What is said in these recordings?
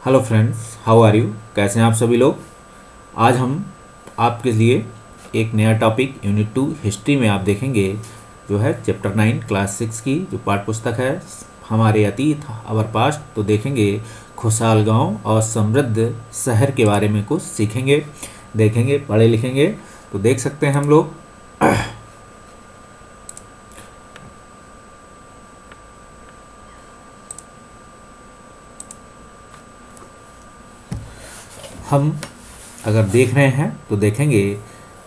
Hello friends, how are you. कैसे हैं आप सभी लोग। आज हम आपके लिए एक नया टॉपिक यूनिट 2 हिस्ट्री में आप देखेंगे, जो है चैप्टर 9 क्लास 6 की जो पाठ्य पुस्तक है हमारे अतीत अवर पास्ट। तो देखेंगे खुशहाल गांव और समृद्ध शहर के बारे में कुछ सीखेंगे, देखेंगे, पढ़े लिखेंगे। तो देख सकते हैं हम लोग हम अगर देख रहे हैं तो देखेंगे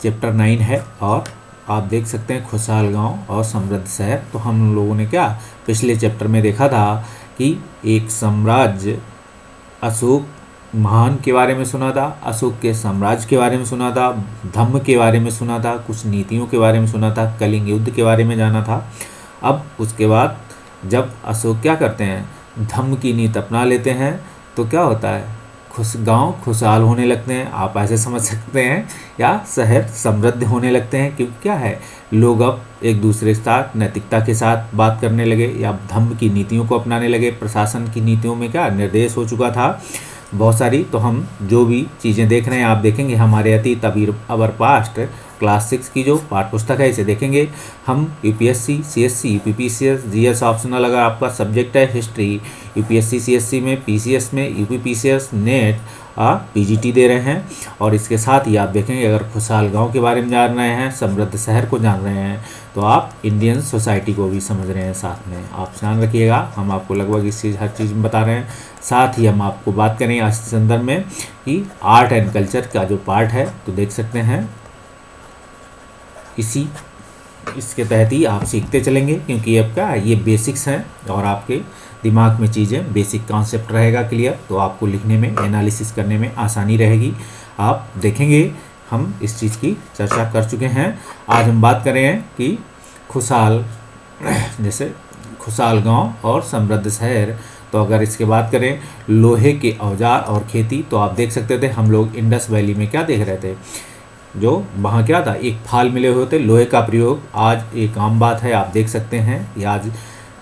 चैप्टर 9 है और आप देख सकते हैं खुशहाल गांव और समृद्ध शहर। तो हम लोगों ने क्या पिछले चैप्टर में देखा था कि एक साम्राज्य अशोक महान के बारे में सुना था, अशोक के साम्राज्य के बारे में सुना था, धम्म के बारे में सुना था, कुछ नीतियों के बारे में सुना था, कलिंग युद्ध के बारे में जाना था। अब उसके बाद जब अशोक क्या करते हैं, धम्म की नीति अपना लेते हैं तो क्या होता है, गांव खुशहाल होने लगते हैं, आप ऐसे समझ सकते हैं, या शहर समृद्ध होने लगते हैं। क्योंकि क्या है, लोग अब एक दूसरे के साथ नैतिकता के साथ बात करने लगे या धम्म की नीतियों को अपनाने लगे। प्रशासन की नीतियों में क्या निर्देश हो चुका था बहुत सारी। तो हम जो भी चीज़ें देख रहे हैं आप देखेंगे हमारे अतीत अवर पास्ट क्लास 6 की जो पाठ्य पुस्तक है इसे देखेंगे हम। UPSC CSC UPPCS GS optional अगर आपका सब्जेक्ट है हिस्ट्री, यूपीएससी सीएससी में, पीसीएस में, यूपीपीसीएस नेट पीजीटी दे रहे हैं। और इसके साथ ही आप देखेंगे अगर खुशहाल गांव के बारे में जान रहे हैं, समृद्ध शहर को जान रहे हैं, तो आप इंडियन सोसाइटी को भी समझ रहे हैं साथ में। आप ध्यान रखिएगा, हम आपको लगभग इस चीज़ हर चीज़ में बता रहे हैं। साथ ही हम आपको बात करें आज के संदर्भ में कि आर्ट एंड कल्चर का जो पार्ट है तो देख सकते हैं इसके तहत ही आप सीखते चलेंगे। क्योंकि अब क्या ये बेसिक्स हैं और आपके दिमाग में चीज़ें बेसिक कॉन्सेप्ट रहेगा क्लियर, तो आपको लिखने में एनालिसिस करने में आसानी रहेगी। आप देखेंगे हम इस चीज़ की चर्चा कर चुके हैं। आज हम बात कर रहे हैं कि खुशहाल जैसे खुशहाल गांव और समृद्ध शहर। तो अगर इसके बात करें लोहे के औजार और खेती, तो आप देख सकते थे हम लोग इंडस वैली में क्या देख रहे थे, जो वहाँ क्या था, एक फाल मिले हुए थे। लोहे का प्रयोग आज एक आम बात है, आप देख सकते हैं। ये आज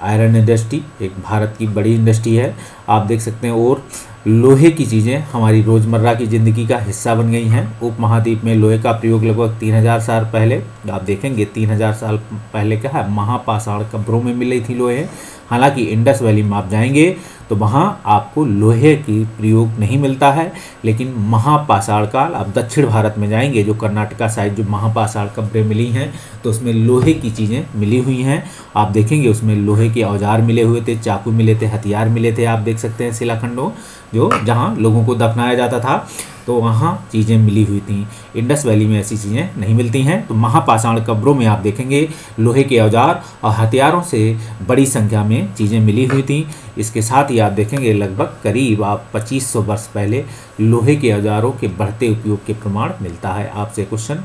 आयरन इंडस्ट्री एक भारत की बड़ी इंडस्ट्री है, आप देख सकते हैं। और लोहे की चीज़ें हमारी रोज़मर्रा की ज़िंदगी का हिस्सा बन गई हैं। उपमहाद्वीप में लोहे का प्रयोग लगभग 3000 साल पहले, आप देखेंगे 3000 साल पहले क्या है, महापाषाण कब्रों में मिल रही थी लोहे। हालांकि इंडस वैली में आप जाएंगे तो वहाँ आपको लोहे की प्रयोग नहीं मिलता है, लेकिन महापाषाण काल, आप दक्षिण भारत में जाएंगे जो कर्नाटका साइड जो महापाषाण कब्रें मिली हैं तो उसमें लोहे की चीज़ें मिली हुई हैं। आप देखेंगे उसमें लोहे के औजार मिले हुए थे, चाकू मिले थे, हथियार मिले थे। आप देख सकते हैं शिलाखंडों जो जहाँ लोगों को दफनाया जाता था तो वहाँ चीज़ें मिली हुई थी। इंडस वैली में ऐसी चीज़ें नहीं मिलती हैं। तो महापाषाण कब्रों में आप देखेंगे लोहे के औजार और हथियारों से बड़ी संख्या में चीज़ें मिली हुई थी। इसके साथ ही आप देखेंगे लगभग करीब आप 2500 वर्ष पहले लोहे के औजारों के बढ़ते उपयोग के प्रमाण मिलता है। आपसे क्वेश्चन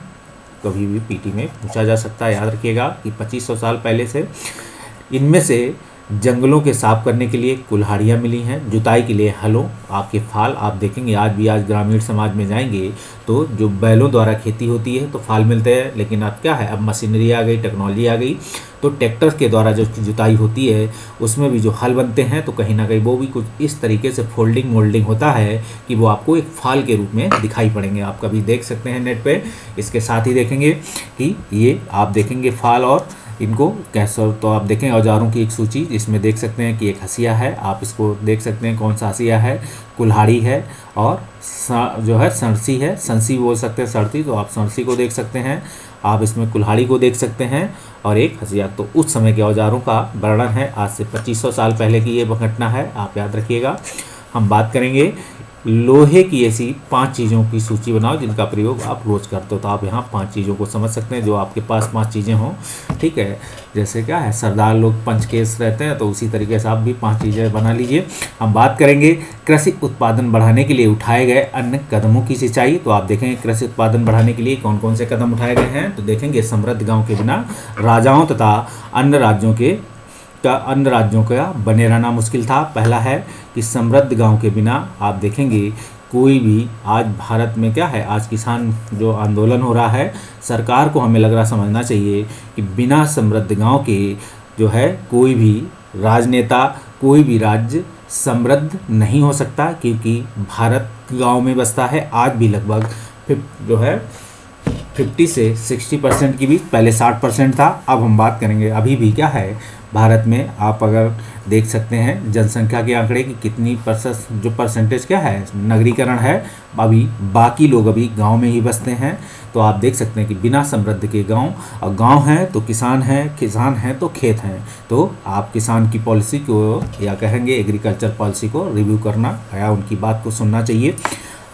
कभी भी पीटी में पूछा जा सकता है, याद रखिएगा कि 2500 साल पहले से। इनमें से जंगलों के साफ करने के लिए कुल्हाड़ियाँ मिली हैं, जुताई के लिए हलों, आपके फाल। आप देखेंगे आज ग्रामीण समाज में जाएंगे तो जो बैलों द्वारा खेती होती है तो फाल मिलते हैं। लेकिन अब क्या है, अब मशीनरी आ गई, टेक्नोलॉजी आ गई, तो ट्रैक्टर के द्वारा जो जुताई होती है उसमें भी जो हल बनते हैं तो कहीं ना कहीं वो भी कुछ इस तरीके से फोल्डिंग मोल्डिंग होता है कि वो आपको एक फाल के रूप में दिखाई पड़ेंगे। आप कभी देख सकते हैं नेट पे। इसके साथ ही देखेंगे कि ये आप देखेंगे फाल और इनको कैसे, तो आप देखें औजारों की एक सूची, इसमें देख सकते हैं कि एक हसिया है, आप इसको देख सकते हैं कौन सा हसिया है, कुल्हाड़ी है और जो है सरसी है, संसी बोल सकते हैं सरती, तो आप सरसी को देख सकते हैं, आप इसमें कुल्हाड़ी को देख सकते हैं और एक हसिया। तो उस समय के औजारों का वर्णन है, आज से 2500 साल पहले की ये घटना है, आप याद रखिएगा। हम बात करेंगे लोहे की ऐसी 5 चीज़ों की सूची बनाओ जिनका प्रयोग आप रोज़ करते हो। तो आप यहाँ 5 चीज़ों को समझ सकते हैं जो आपके पास 5 चीज़ें हों, ठीक है। जैसे क्या है, सरदार लोग पंच केस रहते हैं तो उसी तरीके से आप भी 5 चीज़ें बना लीजिए। हम बात करेंगे कृषि उत्पादन बढ़ाने के लिए उठाए गए अन्य कदमों की सिंचाई। तो आप देखेंगे कृषि उत्पादन बढ़ाने के लिए कौन कौन से कदम उठाए गए हैं, तो देखेंगे समृद्ध गाँव के बिना राजाओं तथा अन्य राज्यों का बने रहना मुश्किल था। पहला है कि समृद्ध गांव के बिना आप देखेंगे कोई भी, आज भारत में क्या है, आज किसान जो आंदोलन हो रहा है, सरकार को हमें लग रहा समझना चाहिए कि बिना समृद्ध गांव के जो है कोई भी राजनेता, कोई भी राज्य समृद्ध नहीं हो सकता, क्योंकि भारत गांव में बसता है आज भी लगभग जो है 50 से 60% की बीच, पहले 60% था। अब हम बात करेंगे अभी भी क्या है भारत में, आप अगर देख सकते हैं जनसंख्या के आंकड़े की कितनी परसेंटेज क्या है नगरीकरण है, अभी बाकी लोग अभी गांव में ही बसते हैं। तो आप देख सकते हैं कि बिना समृद्ध के गांव, और गांव है तो किसान है तो खेत हैं। तो आप किसान की पॉलिसी को या कहेंगे एग्रीकल्चर पॉलिसी को रिव्यू करना या उनकी बात को सुनना चाहिए।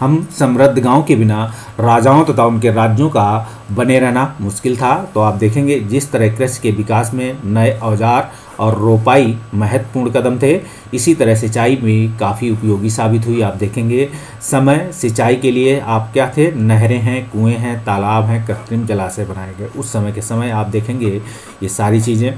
हम समृद्ध गांव के बिना राजाओं तथा उनके राज्यों का बने रहना मुश्किल था। तो आप देखेंगे जिस तरह कृषि के विकास में नए औजार और रोपाई महत्वपूर्ण कदम थे, इसी तरह सिंचाई में काफ़ी उपयोगी साबित हुई। आप देखेंगे समय सिंचाई के लिए आप क्या थे, नहरें हैं, कुएं हैं, तालाब हैं, कृत्रिम जलाशय बनाए गए। उस समय के समय आप देखेंगे ये सारी चीज़ें,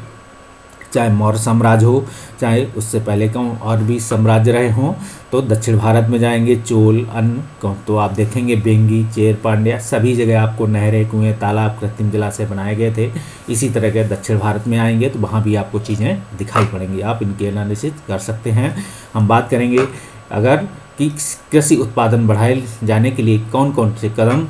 चाहे मौर्य साम्राज्य हो, चाहे उससे पहले कहूँ और भी साम्राज्य रहे हों। तो दक्षिण भारत में जाएंगे चोल अन्य, तो आप देखेंगे बेंगी, चेर, पांड्या, सभी जगह आपको नहरें, कुएं, तालाब, कृत्रिम जलाशय बनाए गए थे। इसी तरह के दक्षिण भारत में आएंगे तो वहाँ भी आपको चीज़ें दिखाई पड़ेंगी, आप इनकी एनालिसिस कर सकते हैं। हम बात करेंगे अगर कि कृषि उत्पादन बढ़ाए जाने के लिए कौन कौन से कदम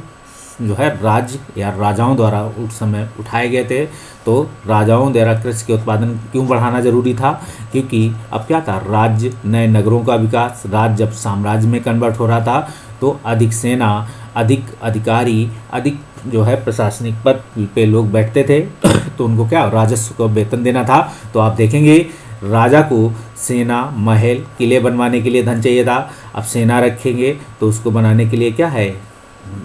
जो है राज्य या राजाओं द्वारा उस समय उठाए गए थे। तो राजाओं द्वारा कृषि के उत्पादन क्यों बढ़ाना जरूरी था, क्योंकि अब क्या था, राज्य, नए नगरों का विकास, राज्य जब साम्राज्य में कन्वर्ट हो रहा था तो अधिक सेना, अधिक अधिकारी, अधिक जो है प्रशासनिक पद पे लोग बैठते थे तो उनको क्या राजस्व को वेतन देना था। तो आप देखेंगे राजा को सेना, महल, किले बनवाने के लिए धन चाहिए था। अब सेना रखेंगे तो उसको बनाने के लिए क्या है,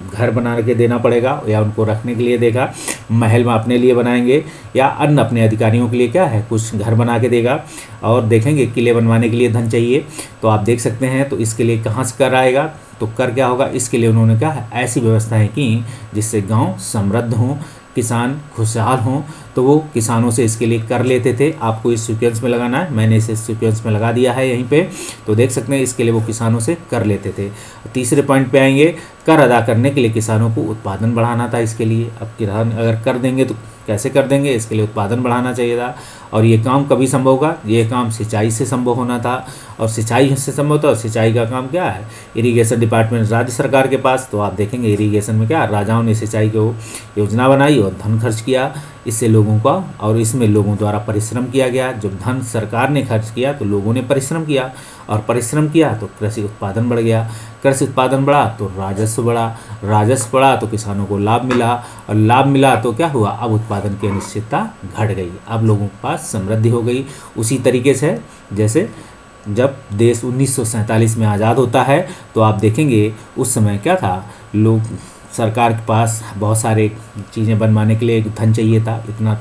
घर बना के देना पड़ेगा, या उनको रखने के लिए देगा, महल में अपने लिए बनाएंगे या अन्य अपने अधिकारियों के लिए क्या है कुछ घर बना के देगा। और देखेंगे किले बनवाने के लिए धन चाहिए। तो आप देख सकते हैं तो इसके लिए कहाँ से कर आएगा, तो कर क्या होगा, इसके लिए उन्होंने क्या है ऐसी व्यवस्थाएं की जिससे गांव समृद्ध हों, किसान खुशहाल हों। तो वो किसानों से इसके लिए कर लेते थे। आपको इस सीक्वेंस में लगाना है, मैंने इसे सीक्वेंस में लगा दिया है यहीं पे, तो देख सकते हैं इसके लिए वो किसानों से कर लेते थे। तीसरे पॉइंट पे आएंगे, कर अदा करने के लिए किसानों को उत्पादन बढ़ाना था। इसके लिए अब किसान अगर कर देंगे तो कैसे कर देंगे, इसके लिए उत्पादन बढ़ाना चाहिए था। और ये काम कभी संभव होगा, ये काम सिंचाई से संभव होना था, और सिंचाई से संभव था। और सिंचाई का काम क्या है, इरिगेशन डिपार्टमेंट राज्य सरकार के पास। तो आप देखेंगे इरिगेशन में क्या राजाओं ने सिंचाई को योजना बनाई और धन खर्च किया इससे लोगों का, और इसमें लोगों द्वारा परिश्रम किया गया। जब धन सरकार ने खर्च किया तो लोगों ने परिश्रम किया, और परिश्रम किया तो कृषि उत्पादन बढ़ गया, कृषि उत्पादन बढ़ा तो राजस्व बढ़ा, राजस्व बढ़ा तो किसानों को लाभ मिला, और लाभ मिला तो क्या हुआ, अब उत्पादन की अनिश्चितता घट गई, अब लोगों के पास समृद्धि हो गई। उसी तरीके से जैसे जब देश 1947 में आज़ाद होता है तो आप देखेंगे उस समय क्या था, लोग सरकार के पास बहुत सारे चीज़ें बनवाने के लिए धन चाहिए था, इतना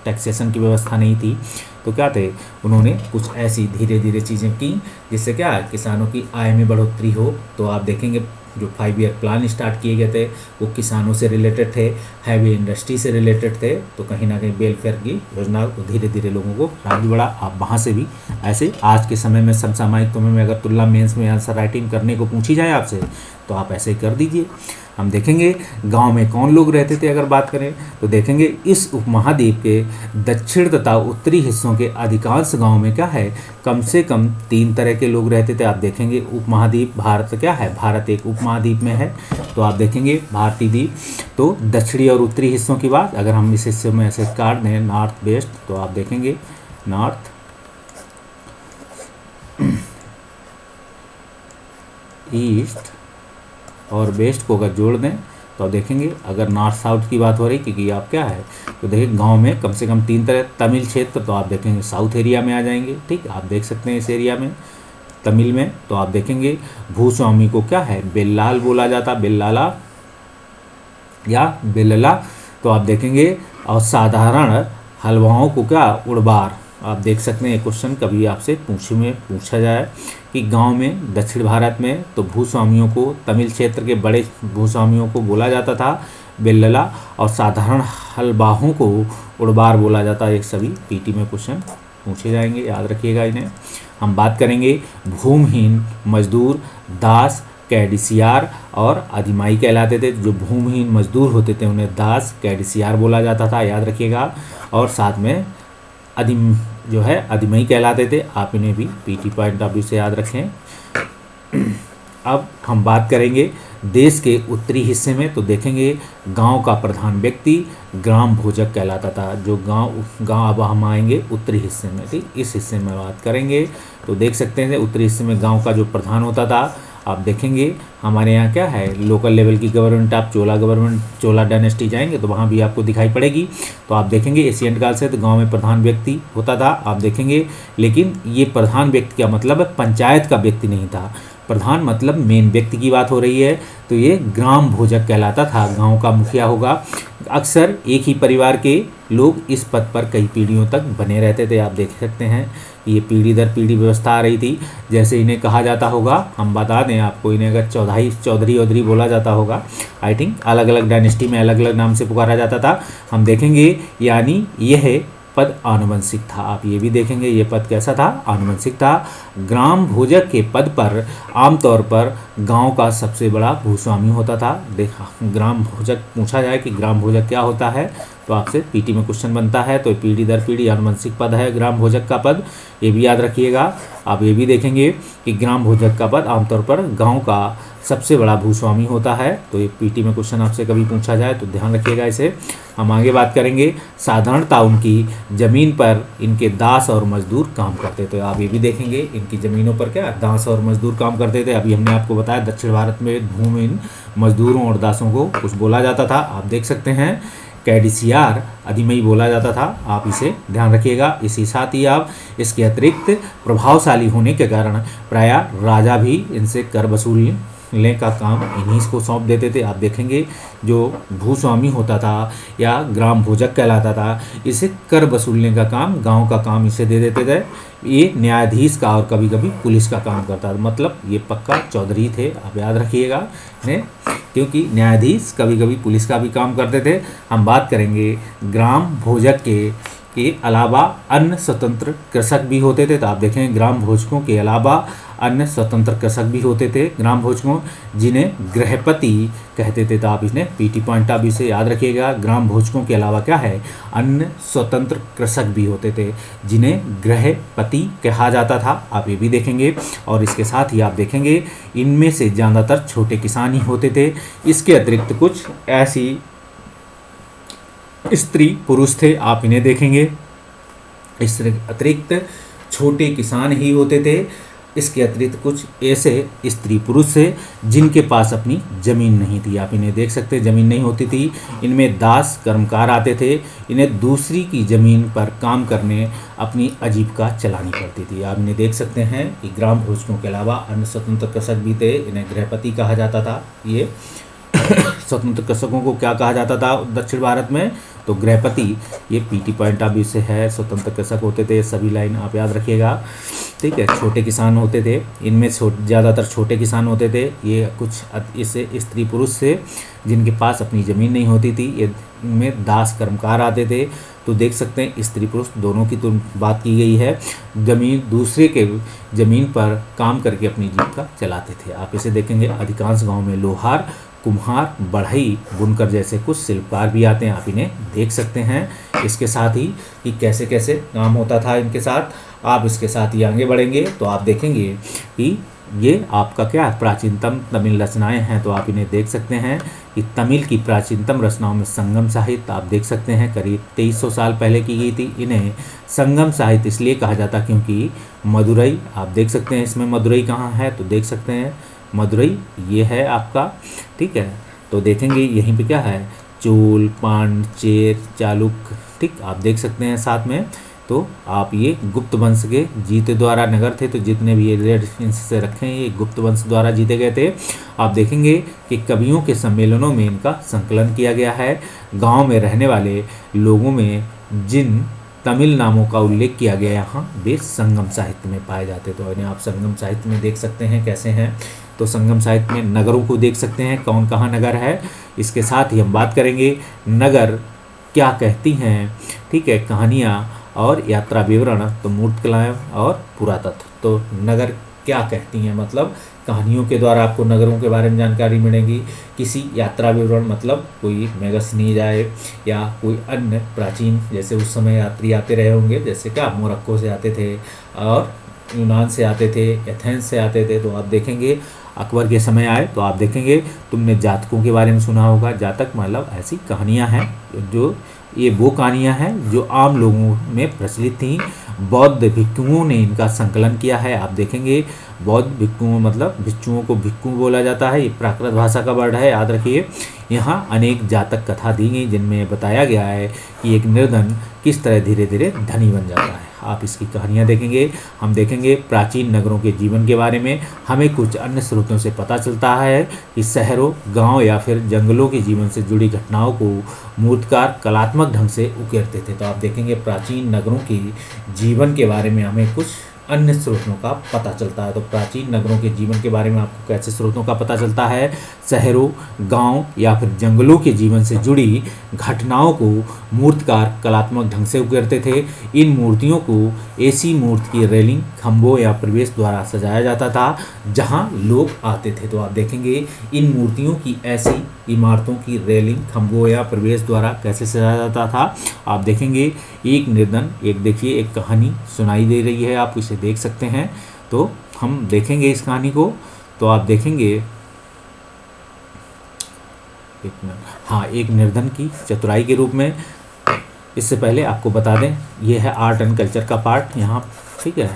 टैक्सेशन की व्यवस्था नहीं थी। तो क्या थे, उन्होंने कुछ ऐसी धीरे धीरे चीज़ें की जिससे क्या है किसानों की आय में बढ़ोतरी हो। तो आप देखेंगे जो 5 ईयर प्लान स्टार्ट किए गए थे वो किसानों से रिलेटेड थे, हैवी इंडस्ट्री से रिलेटेड थे। तो कहीं ना कहीं वेलफेयर की योजना धीरे धीरे लोगों को राज्य बढ़ा। आप वहाँ से भी ऐसे आज के समय में समसामयिक में अगर तुलना मेंस में आंसर राइटिंग करने को पूछी जाए आपसे तो आप ऐसे ही कर दीजिए। हम देखेंगे गांव में कौन लोग रहते थे, अगर बात करें तो देखेंगे इस उपमहाद्वीप के दक्षिण तथा उत्तरी हिस्सों के अधिकांश गांव में क्या है कम से कम 3 तरह के लोग रहते थे। आप देखेंगे उपमहाद्वीप भारत क्या है, भारत एक उपमहाद्वीप में है। तो आप देखेंगे भारतीय द्वीप, तो दक्षिणी और उत्तरी हिस्सों की बात अगर हम इस हिस्से में ऐसे काट दें नॉर्थ वेस्ट, तो आप देखेंगे नॉर्थ ईस्ट और वेस्ट को अगर जोड़ दें तो आप देखेंगे अगर नॉर्थ साउथ की बात हो रही, क्योंकि आप क्या है तो देखिए गांव में कम से कम 3 तरह, तमिल क्षेत्र तो आप देखेंगे साउथ एरिया में आ जाएंगे, ठीक, आप देख सकते हैं इस एरिया में तमिल में। तो आप देखेंगे भूस्वामी को क्या है बेल्लाल बोला जाता, बेल्लाला या बेल्ला। तो आप देखेंगे और साधारण हलवाओं को क्या उड़बार। आप देख सकते हैं क्वेश्चन कभी आपसे पूछा जाए कि गांव में दक्षिण भारत में तो भूस्वामियों को, तमिल क्षेत्र के बड़े भूस्वामियों को बोला जाता था बेल्ला, और साधारण हलवाहों को उड़बार बोला जाता है। ये सभी पीटी में क्वेश्चन पूछे जाएंगे, याद रखिएगा इन्हें। हम बात करेंगे भूमिहीन मजदूर, दास, कैडिसियार और अधिमाई कहलाते थे। जो भूमिहीन मजदूर होते थे उन्हें दास, कैडिसियार बोला जाता था, याद रखिएगा। और साथ में जो है अधिमई कहलाते थे। आप इन्हें भी पीटी पॉइंट ऑफ व्यू से याद रखें। अब हम बात करेंगे देश के उत्तरी हिस्से में, तो देखेंगे गांव का प्रधान व्यक्ति ग्राम भोजक कहलाता था। जो गांव अब हम आएंगे उत्तरी हिस्से में, ठीक, इस हिस्से में बात करेंगे। तो देख सकते हैं उत्तरी हिस्से में गांव का जो प्रधान होता था, आप देखेंगे हमारे यहाँ क्या है, लोकल लेवल की गवर्नमेंट। आप चोला डायनेस्टी जाएंगे तो वहाँ भी आपको दिखाई पड़ेगी। तो आप देखेंगे एशियन काल से तो गांव में प्रधान व्यक्ति होता था, आप देखेंगे। लेकिन ये प्रधान व्यक्ति का मतलब है पंचायत का व्यक्ति नहीं था। प्रधान मतलब मेन व्यक्ति की बात हो रही है। तो ये ग्राम भोजक कहलाता था, गांव का मुखिया होगा। अक्सर एक ही परिवार के लोग इस पद पर कई पीढ़ियों तक बने रहते थे। आप देख सकते हैं ये पीढ़ी दर पीढ़ी व्यवस्था आ रही थी। जैसे इन्हें कहा जाता होगा, हम बता दें आपको, इन्हें अगर चौधरी बोला जाता होगा, आई थिंक अलग अलग डायनेस्टी में अलग अलग नाम से पुकारा जाता था, हम देखेंगे। यानी यह पद आनुवंशिक था। आप ये भी देखेंगे ये पद कैसा था, आनुवंशिक था। ग्राम भोजक के पद पर आमतौर पर गांव का सबसे बड़ा भूस्वामी होता था। देखा, ग्राम भोजक पूछा जाए कि ग्राम भोजक क्या होता है तो आपसे पीटी में क्वेश्चन बनता है। तो पीढ़ी दर पीढ़ी आनुवंशिक पद है ग्राम भोजक का पद, ये भी याद रखिएगा। आप ये भी देखेंगे कि ग्राम भोजक का पद आमतौर पर गांव का सबसे बड़ा भूस्वामी होता है। तो ये पीटी में क्वेश्चन आपसे कभी पूछा जाए तो ध्यान रखिएगा इसे। हम आगे बात करेंगे, साधारणतः उनकी ज़मीन पर इनके दास और मजदूर काम करते थे। आप ये भी देखेंगे इनकी ज़मीनों पर क्या दास और मजदूर काम करते थे। अभी हमने आपको बताया दक्षिण भारत में भूमिहीन मजदूरों और दासों को कुछ बोला जाता था। आप देख सकते हैं कैडिसियार अधिमई बोला जाता था, आप इसे ध्यान रखिएगा। इसी साथ ही आप इसके अतिरिक्त प्रभावशाली होने के कारण प्रायः राजा भी इनसे कर वसूलने का काम इन्हीं को सौंप देते थे। आप देखेंगे जो भूस्वामी होता था या ग्राम भोजक कहलाता था, इसे कर वसूलने का काम, गांव का काम इसे दे देते थे। ये न्यायाधीश का और कभी कभी पुलिस का काम करता था, मतलब ये पक्का चौधरी थे, आप याद रखिएगा ने, क्योंकि न्यायाधीश कभी कभी पुलिस का भी काम करते थे। हम बात करेंगे ग्राम भोजक के अलावा अन्य स्वतंत्र कृषक भी होते थे। तो आप देखें ग्राम भोजकों के अलावा अन्य स्वतंत्र कृषक भी होते थे ग्राम भोजकों, जिन्हें गृहपति कहते थे। तो आप इन्हें पीटी पॉइंट आप इसे याद रखिएगा। ग्राम भोजकों के अलावा क्या है, अन्य स्वतंत्र कृषक भी होते थे जिन्हें गृहपति कहा जाता था, आप ये भी देखेंगे। और इसके साथ ही आप देखेंगे इनमें से ज़्यादातर छोटे किसान ही होते थे। इसके अतिरिक्त कुछ ऐसी स्त्री पुरुष थे, आप इन्हें देखेंगे। इसके अतिरिक्त छोटे किसान ही होते थे। इसके अतिरिक्त कुछ ऐसे स्त्री पुरुष थे जिनके पास अपनी ज़मीन नहीं थी, आप इन्हें देख सकते हैं, ज़मीन नहीं होती थी। इनमें दास कर्मकार आते थे, इन्हें दूसरी की ज़मीन पर काम करने अपनी आजीविका चलानी पड़ती थी। आप इन्हें देख सकते हैं कि ग्राम भोजकों के अलावा अन्य स्वतंत्र कृषक भी थे, इन्हें गृहपति कहा जाता था। ये स्वतंत्र कृषकों को क्या कहा जाता था दक्षिण भारत में, तो गृहपति। ये पीटी पॉइंट ऑफ व्यू से है। स्वतंत्र कृषक होते थे, सभी लाइन आप याद रखिएगा, ठीक है। छोटे किसान होते थे, इनमें ज़्यादातर छोटे किसान होते थे। ये कुछ इससे स्त्री पुरुष से जिनके पास अपनी ज़मीन नहीं होती थी, ये इनमें दास कर्मकार आते थे। तो देख सकते हैं स्त्री पुरुष दोनों की तो बात की गई है। दूसरे के ज़मीन पर काम करके अपनी जीविका चलाते थे, आप इसे देखेंगे। अधिकांश गाँव में लोहार, कुम्हार, बढ़ई, बुनकर जैसे कुछ शिल्पकार भी आते हैं, आप इन्हें देख सकते हैं। इसके साथ ही कि कैसे कैसे काम होता था इनके साथ, आप इसके साथ ही आगे बढ़ेंगे तो आप देखेंगे कि ये आपका क्या प्राचीनतम तमिल रचनाएं हैं। तो आप इन्हें देख सकते हैं कि तमिल की प्राचीनतम रचनाओं में संगम साहित्य आप देख सकते हैं करीब 2300 साल पहले की गई थी। इन्हें संगम साहित्य इसलिए कहा जाता क्योंकि मदुरई, आप देख सकते हैं इसमें मदुरई कहाँ है, तो देख सकते हैं मदुरई ये है आपका, ठीक है। तो देखेंगे यहीं पे क्या है, चोल, पांड, चेर, चालुक्य, ठीक, आप देख सकते हैं साथ में। तो आप ये गुप्त वंश के जीते द्वारा नगर थे, तो जितने भी ये रेड से रखे हैं ये गुप्त वंश द्वारा जीते गए थे। आप देखेंगे कि कवियों के सम्मेलनों में इनका संकलन किया गया है। गांव में रहने वाले लोगों में जिन तमिल नामों का उल्लेख किया गया यहाँ, वे संगम साहित्य में पाए जाते। तो इन्हें आप संगम साहित्य में देख सकते हैं कैसे हैं। तो संगम साहित्य में नगरों को देख सकते हैं कौन कहाँ नगर है। इसके साथ ही हम बात करेंगे नगर क्या कहती हैं, ठीक है, कहानियाँ और यात्रा विवरण, तो मूर्त कलाएँ और पुरातत्व। तो नगर क्या कहती हैं मतलब कहानियों के द्वारा आपको नगरों के बारे में जानकारी मिलेगी। किसी यात्रा विवरण मतलब कोई मेगस्थनीज आए या कोई अन्य प्राचीन, जैसे उस समय यात्री आते रहे होंगे, जैसे क्या मोरक्को से आते थे और यूनान से आते थे, एथेंस से आते थे, तो आप देखेंगे अकबर के समय आए तो आप देखेंगे तुमने जातकों के बारे में सुना होगा। जातक मतलब ऐसी कहानियाँ हैं जो ये वो कहानियाँ हैं जो आम लोगों में प्रचलित थीं। बौद्ध भिक्षुओं ने इनका संकलन किया है। आप देखेंगे बौद्ध भिक्षुओं मतलब भिक्षुओं को भिक्षु बोला जाता है, ये प्राकृत भाषा का वर्ड है, याद रखिए। यहाँ अनेक जातक कथा दी गई जिनमें बताया गया है कि एक निर्धन किस तरह धीरे धीरे धनी बन जाता है। आप इसकी कहानियाँ देखेंगे। हम देखेंगे प्राचीन नगरों के जीवन के बारे में। हमें कुछ अन्य स्रोतों से पता चलता है कि शहरों, गांव या फिर जंगलों के जीवन से जुड़ी घटनाओं को मूर्तिकार कलात्मक ढंग से उकेरते थे। तो आप देखेंगे प्राचीन नगरों के जीवन के बारे में हमें कुछ अन्य स्रोतों का पता चलता है। तो प्राचीन नगरों के जीवन के बारे में आपको कैसे स्रोतों का पता चलता है? शहरों, गांव या फिर जंगलों के जीवन से जुड़ी घटनाओं को मूर्तिकार कलात्मक ढंग से उकेरते थे। इन मूर्तियों को ऐसी मूर्ति की रेलिंग, खंभों या प्रवेश द्वारा सजाया जाता था जहां लोग आते थे। तो आप देखेंगे इन मूर्तियों की ऐसी इमारतों की रेलिंग, खंभों या प्रवेश द्वारा कैसे सजाया जाता था। आप देखेंगे एक निर्धन, एक देखिए एक कहानी सुनाई दे रही है, आप इसे देख सकते हैं। तो हम देखेंगे इस कहानी को, तो आप देखेंगे एक निर्धन की चतुराई के रूप में। इससे पहले आपको बता दें ये है आर्ट एंड कल्चर का पार्ट यहाँ, ठीक है।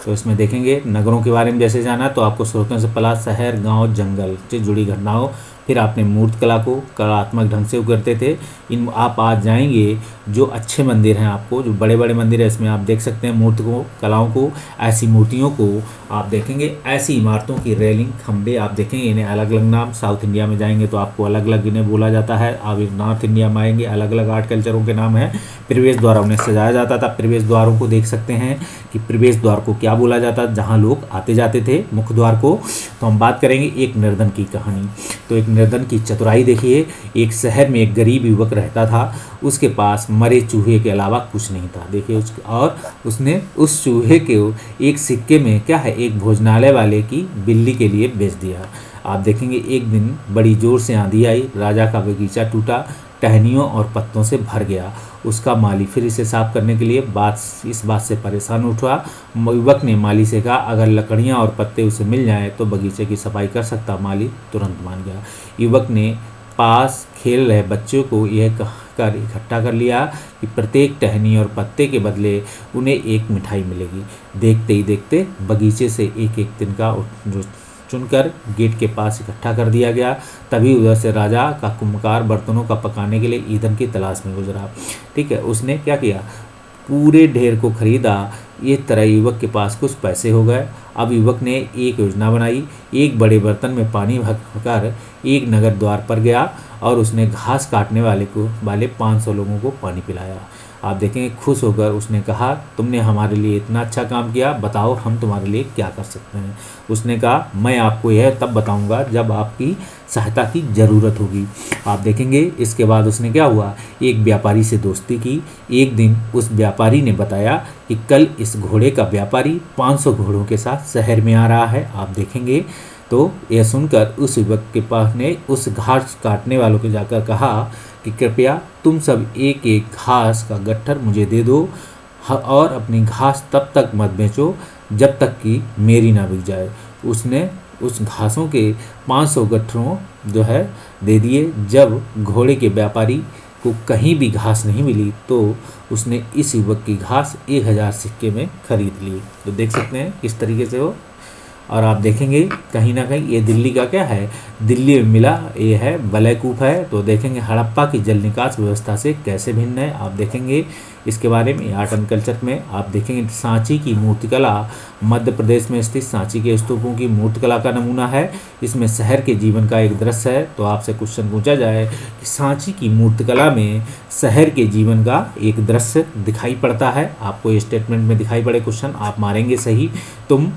तो इसमें देखेंगे नगरों के बारे में जैसे जाना तो आपको स्रोतों से पला शहर, गांव, जंगल से जुड़ी घटनाओं, फिर आपने मूर्तिकला को कलात्मक ढंग से उकेरते थे। इन आप आज जाएंगे जो अच्छे मंदिर हैं, आपको जो बड़े बड़े मंदिर है इसमें आप देख सकते हैं मूर्ति को, कलाओं को, ऐसी मूर्तियों को आप देखेंगे। ऐसी इमारतों की रेलिंग, खंबे आप देखेंगे, इन्हें अलग अलग नाम, साउथ इंडिया में जाएंगे तो आपको अलग अलग इन्हें बोला जाता है। आप नॉर्थ इंडिया में आएंगे अलग अलग आर्ट कल्चरों के नाम है। प्रवेश द्वार उन्हें सजाया जाता था। प्रवेश द्वारों को देख सकते हैं कि प्रवेश द्वार को क्या बोला जाता है, जहाँ लोग आते जाते थे, मुख्य द्वार को। तो हम बात करेंगे एक निर्धन की कहानी। तो एक निर्धन की चतुराई देखिए। एक शहर में एक गरीब युवक रहता था, उसके पास मरे चूहे के अलावा कुछ नहीं था। देखिए और उसने उस चूहे के एक सिक्के में क्या है, एक भोजनालय वाले की बिल्ली के लिए बेच दिया। आप देखेंगे एक दिन बड़ी जोर से आंधी आई, राजा का बगीचा टूटा, टहनियों और पत्तों से भर गया। उसका माली फिर इसे साफ करने के लिए इस बात से परेशान उठा। युवक ने माली से कहा अगर लकड़ियां और पत्ते उसे मिल जाएं तो बगीचे की सफाई कर सकता। माली तुरंत मान गया। युवक ने पास खेल रहे बच्चों को यह कहकर इकट्ठा कर लिया कि प्रत्येक टहनी और पत्ते के बदले उन्हें एक मिठाई मिलेगी। देखते ही देखते बगीचे से एक एक तिनका जो चुनकर गेट के पास इकट्ठा कर दिया गया। तभी उधर से राजा का कुम्भकार बर्तनों का पकाने के लिए ईंधन की तलाश में गुजरा। ठीक है, उसने क्या किया, पूरे ढेर को खरीदा। इस तरह युवक के पास कुछ पैसे हो गए। अब युवक ने एक योजना बनाई। एक बड़े बर्तन में पानी भरकर एक नगर द्वार पर गया और उसने घास काटने वाले 500 लोगों को पानी पिलाया। आप देखेंगे खुश होकर उसने कहा तुमने हमारे लिए इतना अच्छा काम किया, बताओ हम तुम्हारे लिए क्या कर सकते हैं। उसने कहा मैं आपको यह तब बताऊंगा जब आपकी सहायता की ज़रूरत होगी। आप देखेंगे इसके बाद उसने क्या हुआ, एक व्यापारी से दोस्ती की। एक दिन उस व्यापारी ने बताया कि कल इस घोड़े का व्यापारी 500 घोड़ों के साथ शहर में आ रहा है। आप देखेंगे तो यह सुनकर उस युवक के पास ने उस घास काटने वालों को जाकर कहा कि कृपया तुम सब एक एक घास का गट्ठर मुझे दे दो और अपनी घास तब तक मत बेचो जब तक कि मेरी ना बिक जाए। उसने उस घासों के 500 गट्ठरों जो है दे दिए। जब घोड़े के व्यापारी को कहीं भी घास नहीं मिली तो उसने इस युवक की घास 1000 सिक्के में खरीद ली। तो देख सकते हैं किस तरीके से वो। और आप देखेंगे कहीं ना कहीं ये दिल्ली का क्या है, दिल्ली में मिला, ये है बलयकूप है। तो देखेंगे हड़प्पा की जल निकास व्यवस्था से कैसे भिन्न है, आप देखेंगे इसके बारे में आर्ट एंड कल्चर में। आप देखेंगे सांची की मूर्तिकला, मध्य प्रदेश में स्थित सांची के स्तूपों की मूर्तिकला का नमूना है। इसमें शहर के जीवन का एक दृश्य है। तो आपसे क्वेश्चन पूछा जाए कि सांची की मूर्तिकला में शहर के जीवन का एक दृश्य दिखाई पड़ता है, आपको ये स्टेटमेंट में दिखाई पड़े क्वेश्चन, आप मारेंगे सही। तुम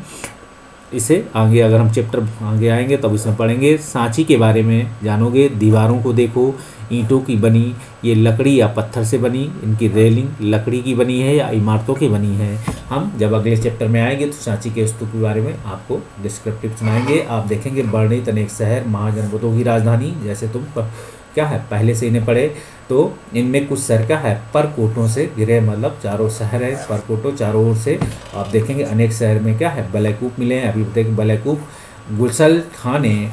इसे आगे अगर हम चैप्टर आगे आएंगे तब इसमें पढ़ेंगे। सांची के बारे में जानोगे, दीवारों को देखो, ईंटों की बनी, ये लकड़ी या पत्थर से बनी, इनकी रेलिंग लकड़ी की बनी है या इमारतों की बनी है। हम जब अगले चैप्टर में आएंगे तो सांची के स्तूप के बारे में आपको डिस्क्रिप्टिव सुनाएंगे। आप देखेंगे वर्णित अनेक शहर महाजनपदों की राजधानी, जैसे तुम क्या है पहले से इन्हें पढ़े, तो इनमें कुछ शहर क्या है परकोटों से घिरे, मतलब चारों शहर है परकोटों चारों ओर से। आप देखेंगे अनेक शहर में क्या है बलैकूप मिले हैं। अभी बताएंगे बलैकूप गुसल खाने,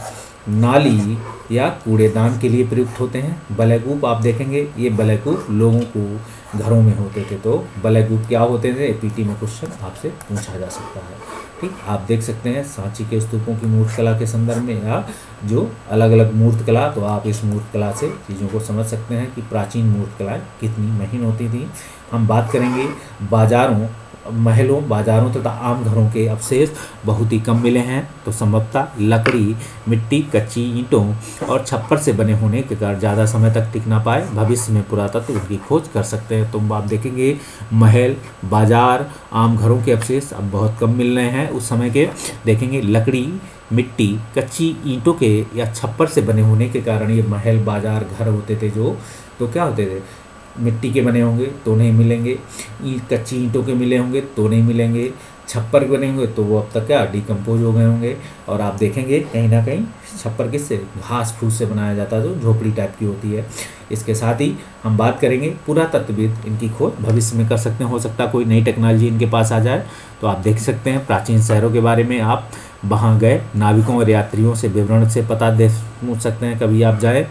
नाली या कूड़ेदान के लिए प्रयुक्त होते हैं। बलैकूप आप देखेंगे ये बलैकूप लोगों को घरों में होते थे, तो बलैकूप क्या होते थे पीटी में क्वेश्चन आपसे पूछा जा सकता है। ठीक, आप देख सकते हैं सांची के स्तूपों की मूर्तिकला के संदर्भ में या जो अलग अलग मूर्तिकला, तो आप इस मूर्तिकला से चीज़ों को समझ सकते हैं कि प्राचीन मूर्तिकलाएँ कितनी महीन होती थी। हम बात करेंगे बाजारों, महलों, बाजारों तथा आम घरों के अवशेष बहुत ही कम मिले हैं, तो संभवतः लकड़ी, मिट्टी, कच्ची ईंटों और छप्पर से बने होने के कारण ज़्यादा समय तक टिक ना पाए। भविष्य में पुरातत्व उनकी खोज कर सकते हैं। तो आप देखेंगे महल, बाजार, आम घरों के अवशेष अब बहुत कम मिल रहे हैं उस समय के। देखेंगे लकड़ी, मिट्टी, कच्ची ईंटों के या छप्पर से बने होने के कारण ये महल, बाजार, घर होते थे जो, तो क्या होते थे मिट्टी के बने होंगे तो नहीं मिलेंगे, कच्ची ईंटों के मिले होंगे तो नहीं मिलेंगे, छप्पर बने होंगे तो वो अब तक क्या डिकम्पोज हो गए होंगे। और आप देखेंगे कहीं ना कहीं छप्पर किससे, घास फूस से बनाया जाता है जो झोपड़ी टाइप की होती है। इसके साथ ही हम बात करेंगे पुरातत्वविद इनकी खोज भविष्य में कर सकते हैं, हो सकता है कोई नई टेक्नोलॉजी इनके पास आ जाए। तो आप देख सकते हैं प्राचीन शहरों के बारे में आप वहाँ गए नाविकों और यात्रियों से विवरण से पता दे पूछ सकते हैं, कभी आप जाए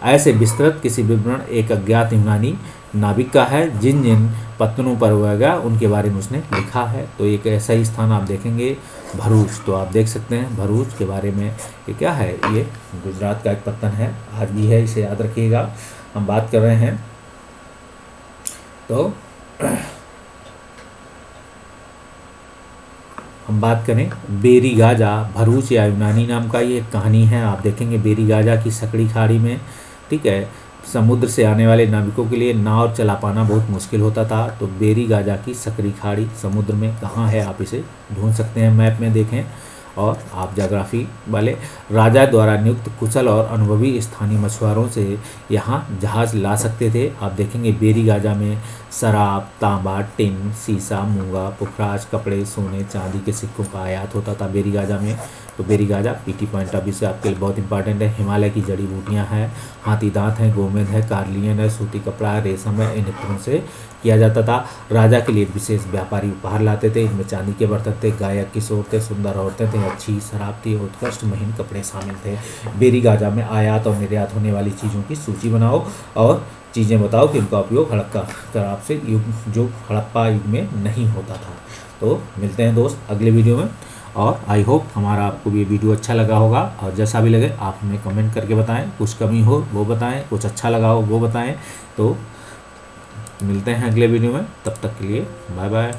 ऐसे विस्तृत किसी विवरण एक अज्ञात यूनानी नाविक का है, जिन जिन पत्तनों पर हुआ गया उनके बारे में उसने लिखा है। तो एक ऐसा ही स्थान आप देखेंगे भरूच, तो आप देख सकते हैं भरूच के बारे में ये क्या है, ये गुजरात का एक पत्तन है, आज भी है, इसे याद रखिएगा। हम बात कर रहे हैं तो हम बात करें बेरी गाजा, भरूच या यूनानी नाम का ये कहानी है। आप देखेंगे बेरी गाजा की सकड़ी खाड़ी में, ठीक है, समुद्र से आने वाले नाविकों के लिए नाव चला पाना बहुत मुश्किल होता था। तो बेरी गाजा की सकड़ी खाड़ी समुद्र में कहाँ है, आप इसे ढूंढ सकते हैं मैप में देखें। और आप ज्योग्राफी वाले राजा द्वारा नियुक्त कुशल और अनुभवी स्थानीय मछुआरों से यहाँ जहाज़ ला सकते थे। आप देखेंगे बेरी गाजा में शराब, तांबा, टिन, शीशा, मूंगा, पुखराज, कपड़े, सोने, चांदी के सिक्कों का आयात होता था बेरी गाजा में। तो बेरी गाजा पीटी पॉइंट ऑफ व्यू से आपके लिए बहुत इंपॉर्टेंट है। हिमालय की जड़ी बूटियाँ हैं, हाथी दांत हैं, गोमेद है, कार्लियन है, सूती कपड़ा है, रेशम है, इन इत्रों से किया जाता था। राजा के लिए विशेष व्यापारी उपहार लाते थे, इनमें चांदी के बर्तन थे, गायक किशोर थे, सुंदर औरतें थे, अच्छी शराब थी, उत्कृष्ट महीन कपड़े शामिल थे। बेरी गाजा में आयात और निर्यात होने वाली चीज़ों की सूची बनाओ और चीज़ें बताओ कि उनका उपयोग हड़प्पा तरह से युग जो हड़प्पा युग में नहीं होता था। तो मिलते हैं दोस्त अगले वीडियो में, और आई होप हमारा आपको भी वीडियो अच्छा लगा होगा। और जैसा भी लगे आप हमें कमेंट करके बताएं, कुछ कमी हो वो बताएं, कुछ अच्छा लगा हो वो बताएं। तो मिलते हैं अगले वीडियो में, तब तक के लिए बाय बाय।